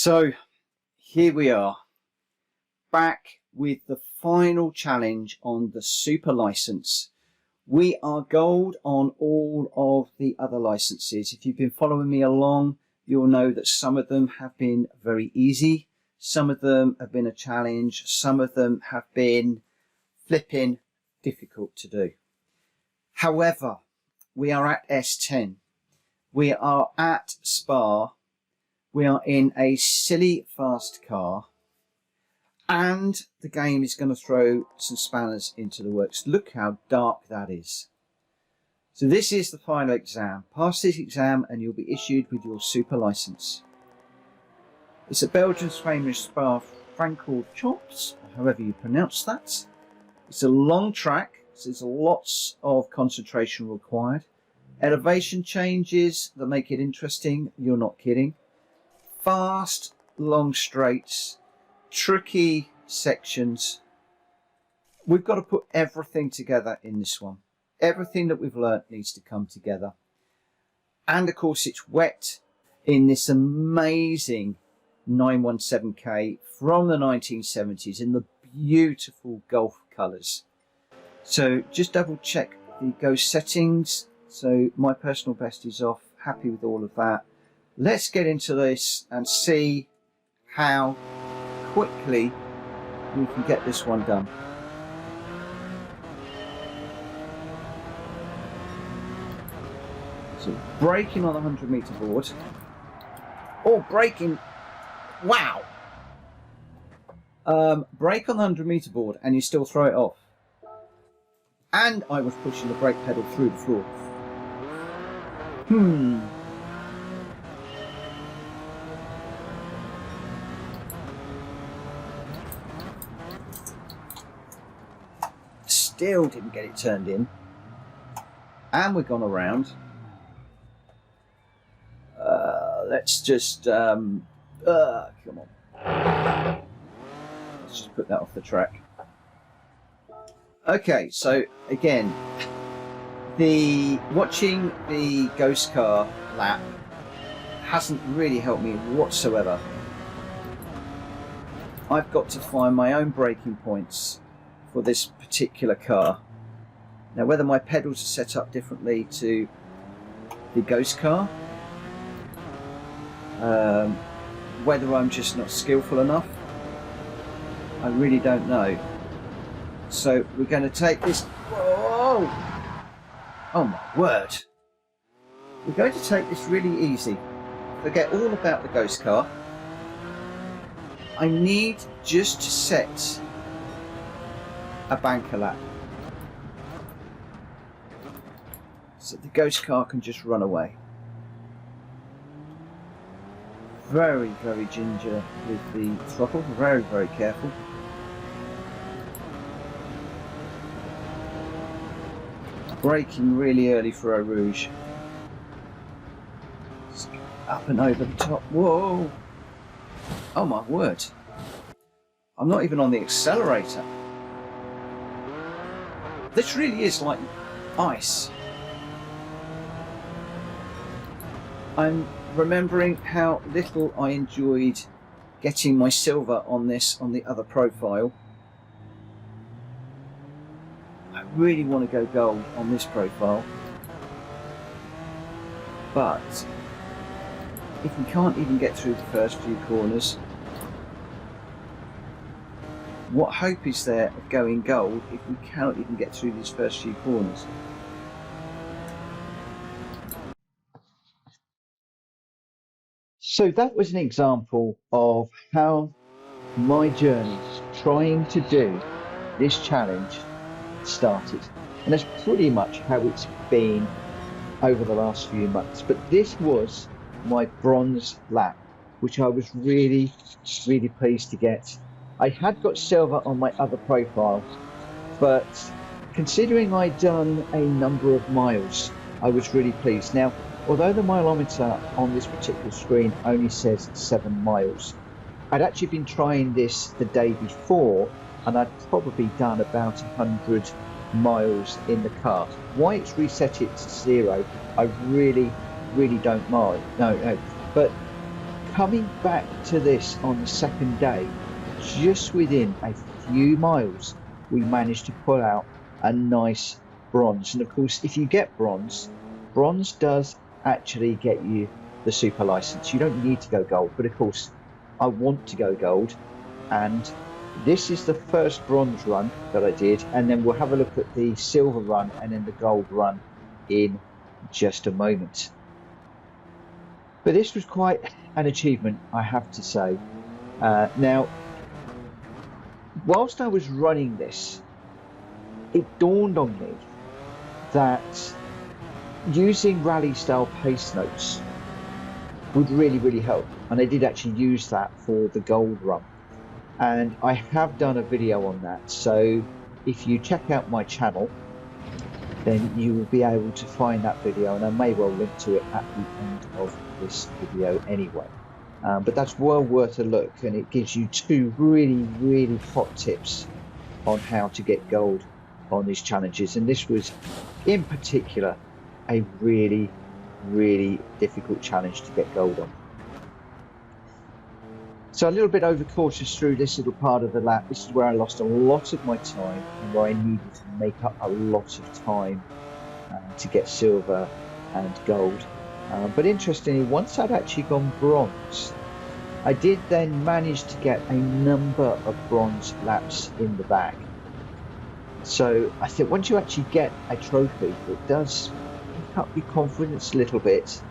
So here we are, back with the final challenge on the Super license. We are gold on all of the other licenses. If you've been following me along, you'll know that some of them have been very easy. Some of them have been a challenge. Some of them have been flipping difficult to do. However, we are at S-10. We are at Spa. We are in a silly fast car. And the game is going to throw some spanners into the works. Look how dark that is. So this is the final exam. Pass this exam and you'll be issued with your Super license. It's at Belgium's famous Spa Francorchamps, however you pronounce that. It's a long track, so there's lots of concentration required. Elevation changes that make it interesting, you're not kidding. Fast, long straights, tricky sections. We've got to put everything together in this one. Everything that we've learnt needs to come together. And of course it's wet in this amazing 917K from the 1970s in the beautiful Gulf colours. So just double check the ghost settings. So my personal best is off, happy with all of that. Let's get into this and see how quickly we can get this one done. So braking on the 100-metre board. Oh, braking! Wow! Brake on the 100-metre board and you still throw it off. And I was pushing the brake pedal through the floor. Still didn't get it turned in. And we've gone around. Let's just come on. Let's just put that off the track. Okay, so again, watching the ghost car lap hasn't really helped me whatsoever. I've got to find my own braking points for this particular car. Now, whether my pedals are set up differently to the ghost car, whether I'm just not skillful enough, I really don't know. So we're going to take this. Whoa! Oh my word! We're going to take this really easy. Forget all about the ghost car. I need just to set a banker lap so the ghost car can just run away. Very, very ginger with the throttle, very, very careful. Braking really early for a rouge. Up and over the top. Whoa! Oh my word! I'm not even on the accelerator. This really is like ice. I'm remembering how little I enjoyed getting my silver on this on the other profile. I really want to go gold on this profile, but if we can't even get through the first few corners, what hope is there of going gold if we cannot even get through these first few corners? So that was an example of how my journey trying to do this challenge started. And that's pretty much how it's been over the last few months. But this was my bronze lap, which I was really, really pleased to get. I had got silver on my other profile, but considering I'd done a number of miles, I was really pleased. Now, although the mileometer on this particular screen only says 7 miles, I'd actually been trying this the day before and I'd probably done about 100 miles in the car. Why it's reset it to 0, I really don't mind. No, but coming back to this on the second day, just within a few miles, we managed to pull out a nice bronze. And of course, if you get bronze, bronze does actually get you the super license. You don't need to go gold, but of course, I want to go gold. And this is the first bronze run that I did, and then we'll have a look at the silver run and then the gold run in just a moment. But this was quite an achievement, I have to say. Now, whilst I was running this, it dawned on me that using rally style pace notes would really help, and I did actually use that for the gold run, and I have done a video on that. So if you check out my channel, then you will be able to find that video, and I may well link to it at the end of this video anyway. But that's well worth a look, and it gives you two really hot tips on how to get gold on these challenges. And this was in particular a really difficult challenge to get gold on. So a little bit overcautious through this little part of the lap. This is where I lost a lot of my time and where I needed to make up a lot of time to get silver and gold. But interestingly, once I'd actually gone bronze, I did then manage to get a number of bronze laps in the bag. So I think once you actually get a trophy, it does pick up your confidence a little bit.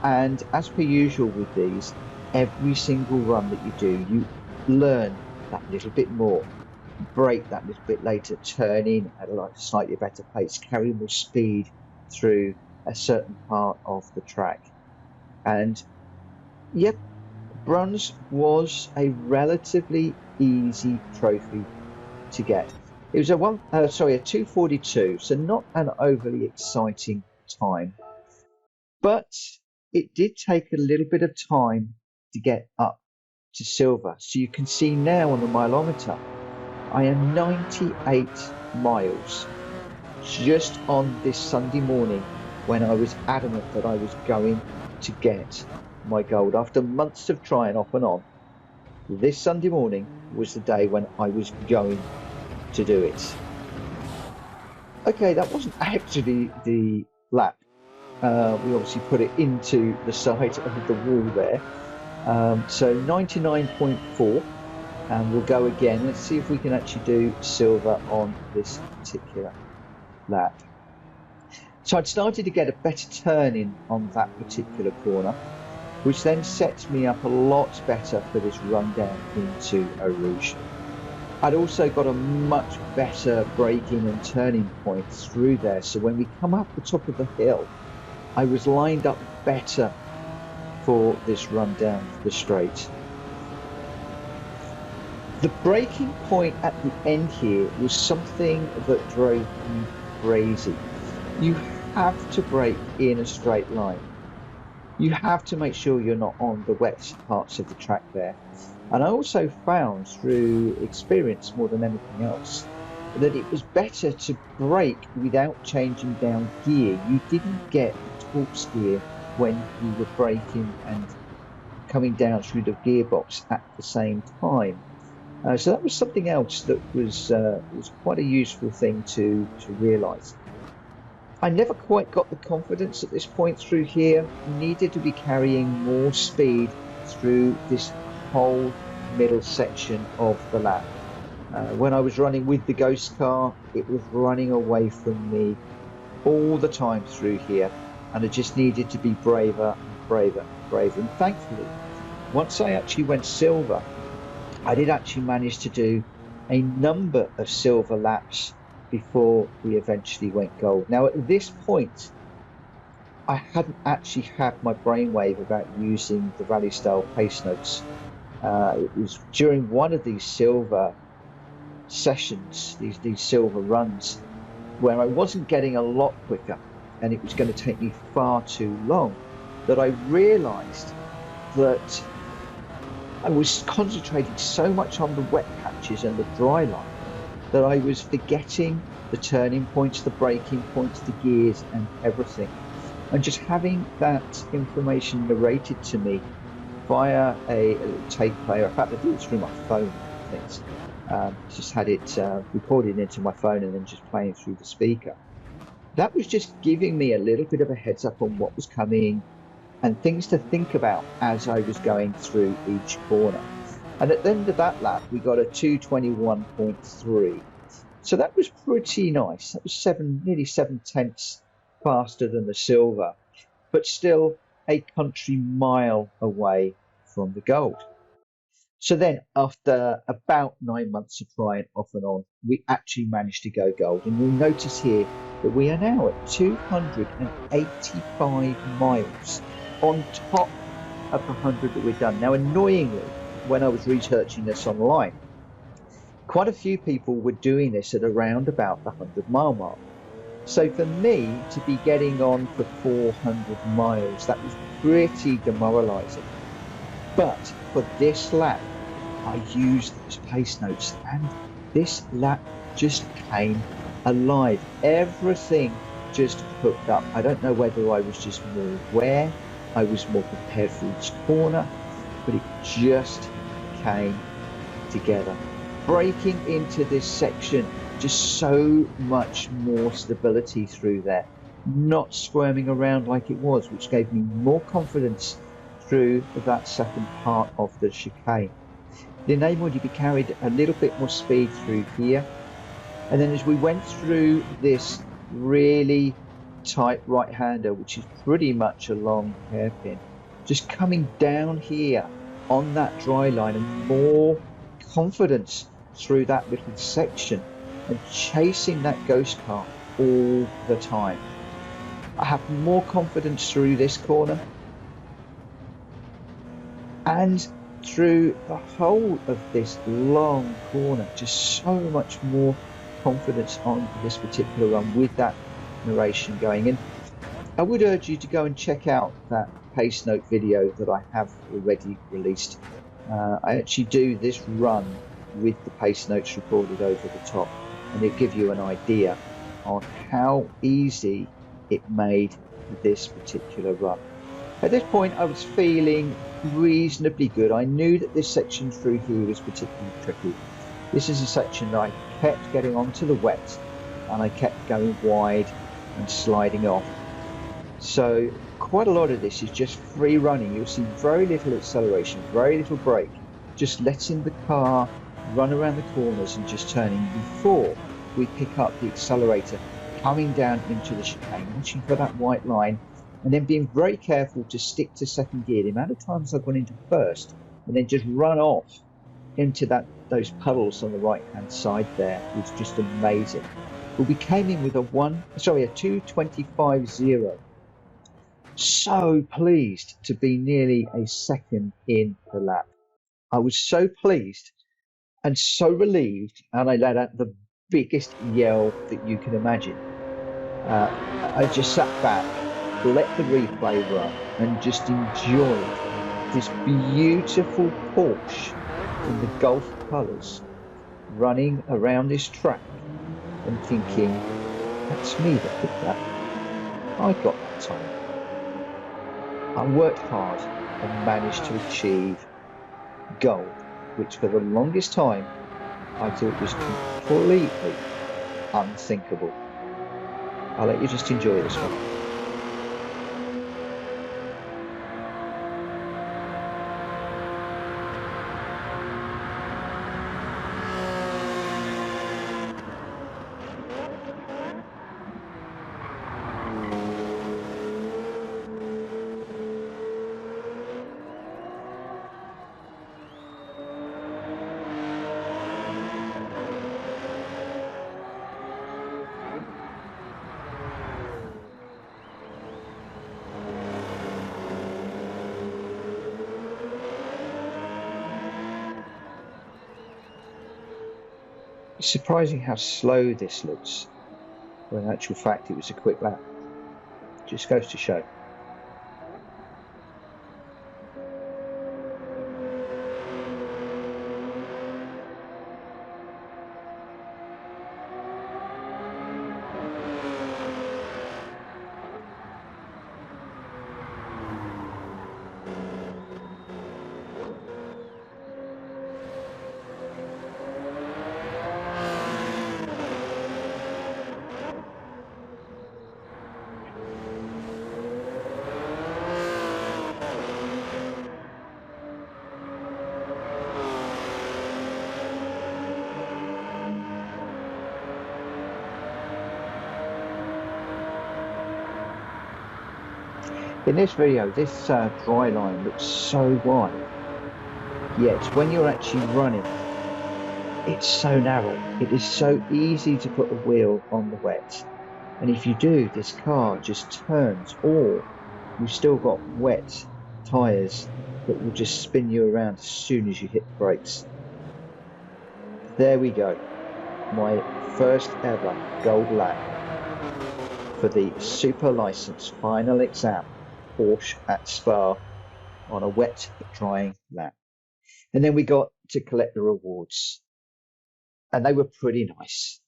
And as per usual with these, every single run that you do, you learn that little bit more, brake that little bit later, turn in at a slightly better pace, carry more speed through a certain part of the track. And yep, bronze was a relatively easy trophy to get. It was a 2:42, so not an overly exciting time, but it did take a little bit of time to get up to silver. So you can see now on the mileometer, I am 98 miles just on this Sunday morning when I was adamant that I was going to get my gold. After months of trying off and on, this Sunday morning was the day when I was going to do it. Okay, that wasn't actually the lap. We obviously put it into the side of the wall there. So 99.4, and we'll go again. Let's see if we can actually do silver on this particular lap. So I'd started to get a better turn in on that particular corner, which then sets me up a lot better for this run down into Eau Rouge. I'd also got a much better braking and turning point through there, so when we come up the top of the hill, I was lined up better for this run down the straight. The braking point at the end here was something that drove me crazy. You have to brake in a straight line. You have to make sure you're not on the wet parts of the track there. And I also found through experience more than anything else that it was better to brake without changing down gear. You didn't get the torque steer when you were braking and coming down through the gearbox at the same time. So that was something else that was quite a useful thing to realise. I never quite got the confidence at this point through here. Needed to be carrying more speed through this whole middle section of the lap. When I was running with the ghost car, it was running away from me all the time through here, and I just needed to be braver and braver and braver. And thankfully, once I actually went silver, I did actually manage to do a number of silver laps before we eventually went gold. Now at this point, I hadn't actually had my brainwave about using the rally style pace notes. It was during one of these silver sessions, these silver runs, where I wasn't getting a lot quicker and it was going to take me far too long, that I realised that I was concentrating so much on the wet patches and the dry line that I was forgetting the turning points, the braking points, the gears and everything. And just having that information narrated to me via a little tape player. In fact, I did it through my phone. Things just had it recorded into my phone and then just playing through the speaker. That was just giving me a little bit of a heads up on what was coming and things to think about as I was going through each corner. And at the end of that lap, we got a 2:21.3. So that was pretty nice. That was nearly 7/10 faster than the silver, but still a country mile away from the gold. So then after about 9 months of trying off and on, we actually managed to go gold. And you'll notice here that we are now at 285 miles on top of the 100 that we've done. Now, annoyingly, when I was researching this online, quite a few people were doing this at around about the 100-mile mark. So for me to be getting on for 400 miles, that was pretty demoralizing. But for this lap, I used those pace notes and this lap just came alive. Everything just hooked up. I don't know whether I was just more aware, I was more prepared for each corner, but it just came together. Breaking into this section, just so much more stability through there, not squirming around like it was, which gave me more confidence through that second part of the chicane. The enabled you be carried a little bit more speed through here, and then as we went through this really tight right-hander, which is pretty much a long hairpin, just coming down here on that dry line and more confidence through that little section and chasing that ghost car all the time. I have more confidence through this corner and through the whole of this long corner, just so much more confidence on this particular run with that narration going in. I would urge you to go and check out that pace note video that I have already released. I actually do this run with the pace notes recorded over the top, and it'll give you an idea on how easy it made this particular run. At this point, I was feeling reasonably good. I knew that this section through here was particularly tricky. This is a section that I kept getting onto the wet and I kept going wide and sliding off. So quite a lot of this is just free running. You'll see very little acceleration, very little brake, just letting the car run around the corners and just turning before we pick up the accelerator, coming down into the chicane, watching for that white line, and then being very careful to stick to second gear. The amount of times I've gone into first and then just run off into those puddles on the right hand side there was just amazing. But we came in with a 2:25.0. So pleased to be nearly a second in the lap. I was so pleased and so relieved, and I let out the biggest yell that you can imagine. I just sat back, let the replay run, and just enjoyed this beautiful Porsche in the Gulf colours running around this track and thinking, that's me that did that. I got that time. I worked hard and managed to achieve gold, which for the longest time I thought was completely unthinkable. I'll let you just enjoy this one. It's surprising how slow this looks, when in actual fact it was a quick lap. Just goes to show. In this video, this dry line looks so wide, yet when you're actually running, it's so narrow. It is so easy to put a wheel on the wet. And if you do, this car just turns, or you've still got wet tyres that will just spin you around as soon as you hit the brakes. There we go. My first ever gold lap for the Super License final exam, Porsche at Spa, on a wet drying lap. And then we got to collect the rewards, and they were pretty nice.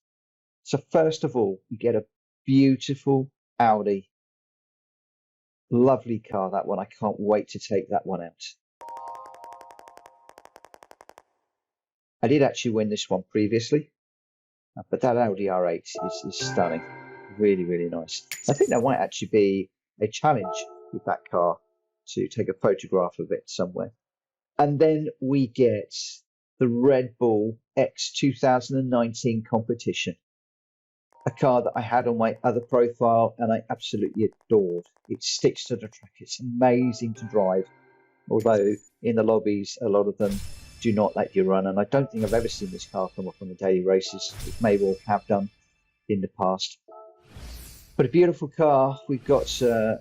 So first of all, you get a beautiful Audi. Lovely car, that one. I can't wait to take that one out. I did actually win this one previously, but that Audi R8 is stunning. Really, really nice. I think there might actually be a challenge with that car to take a photograph of it somewhere. And then we get the Red Bull X 2019 competition. A car that I had on my other profile and I absolutely adored. It sticks to the track. It's amazing to drive. Although in the lobbies, a lot of them do not let you run. And I don't think I've ever seen this car come up on the daily races. It may well have done in the past. But a beautiful car. We've got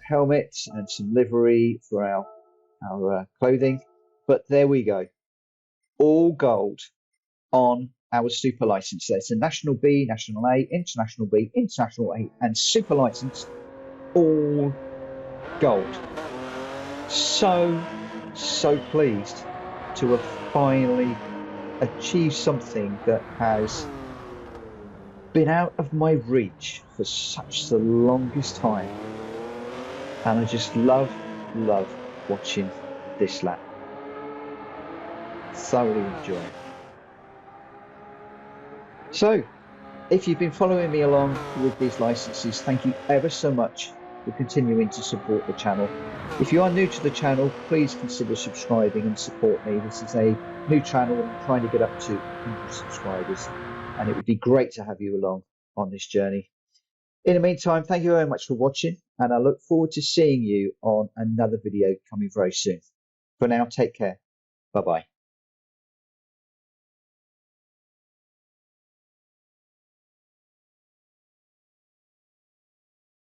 helmet and some livery for our clothing. But there we go. All gold on our Super License. There's a National B, National A, International B, International A, and Super License, all gold. So pleased to have finally achieved something that has been out of my reach for such the longest time. And I just love watching this lap. Thoroughly enjoy it. So, if you've been following me along with these licenses, thank you ever so much for continuing to support the channel. If you are new to the channel, please consider subscribing and support me. This is a new channel and I'm trying to get up to 100 subscribers, and it would be great to have you along on this journey. In the meantime, thank you very much for watching, and I look forward to seeing you on another video coming very soon. For now, take care. Bye-bye.